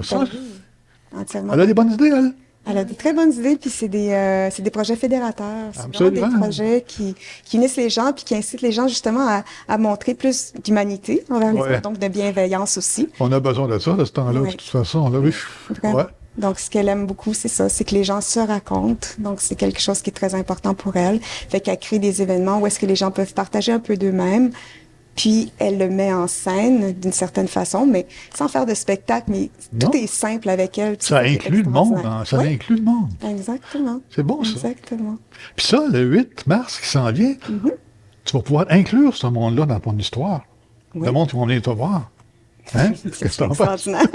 Elle a des bonnes idées, elle? Elle a de très bonnes idées, puis c'est des projets fédérateurs. C'est vraiment des projets qui unissent les gens, puis qui incitent les gens justement à montrer plus d'humanité envers les autres, donc de bienveillance aussi. On a besoin de ça, de ce temps-là, de toute façon. Là, oui. Donc, ce qu'elle aime beaucoup, c'est ça, c'est que les gens se racontent. Donc, c'est quelque chose qui est très important pour elle. Fait qu'elle crée des événements où est-ce que les gens peuvent partager un peu d'eux-mêmes. Puis, elle le met en scène d'une certaine façon, mais sans faire de spectacle. Mais tout est simple avec elle. Ça inclut le monde. Ça inclut le monde. Exactement. C'est bon, ça. Exactement. Puis ça, le 8 mars qui s'en vient, tu vas pouvoir inclure ce monde-là dans ton histoire. Le monde qui va venir te voir. Hein? C'est extraordinaire.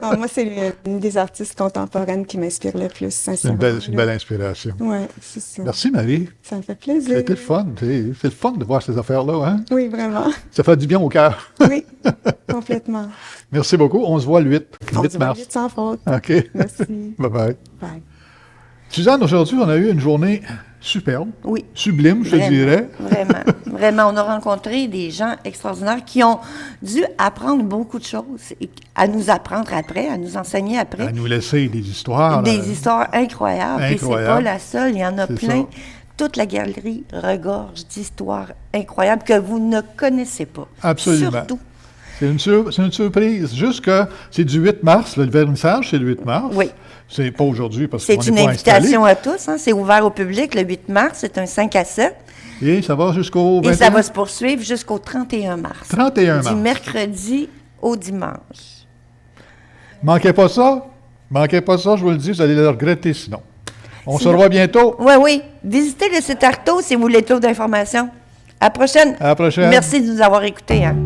Non, moi, c'est une des artistes contemporaines qui m'inspire le plus, sincèrement. C'est une belle inspiration. Oui, c'est ça. Merci, Marie. Ça me fait plaisir. C'était le fun. C'est le fun de voir ces affaires-là. Hein? Oui, vraiment. Ça fait du bien au cœur. Oui, complètement. Merci beaucoup. On se voit le 8 mars. Le 8 sans faute. OK. Merci. Bye-bye. Bye. Suzanne, aujourd'hui, on a eu une journée superbe. Oui. Sublime, je te dirais. Vraiment. On a rencontré des gens extraordinaires qui ont dû apprendre beaucoup de choses, à nous apprendre après, à nous enseigner après. À nous laisser des histoires. Des histoires incroyables. Et c'est pas la seule, il y en a plein. Toute la galerie regorge d'histoires incroyables que vous ne connaissez pas. Absolument. Surtout. C'est une surprise. Juste que c'est du 8 mars. Le vernissage, c'est le 8 mars. Oui. C'est pas aujourd'hui parce qu'on n'est pas installé. C'est une invitation à tous. Hein? C'est ouvert au public le 8 mars. C'est un 5 à 7. Et ça va jusqu'au 21? Et ça va se poursuivre jusqu'au 31 mars. 31 mars. Du mercredi au dimanche. Manquez pas ça. Manquez pas ça, je vous le dis, vous allez le regretter sinon. On se revoit bientôt. Oui. Visitez le site Arto si vous voulez plus d'informations. À la prochaine. À la prochaine. Merci de nous avoir écoutés. Hein.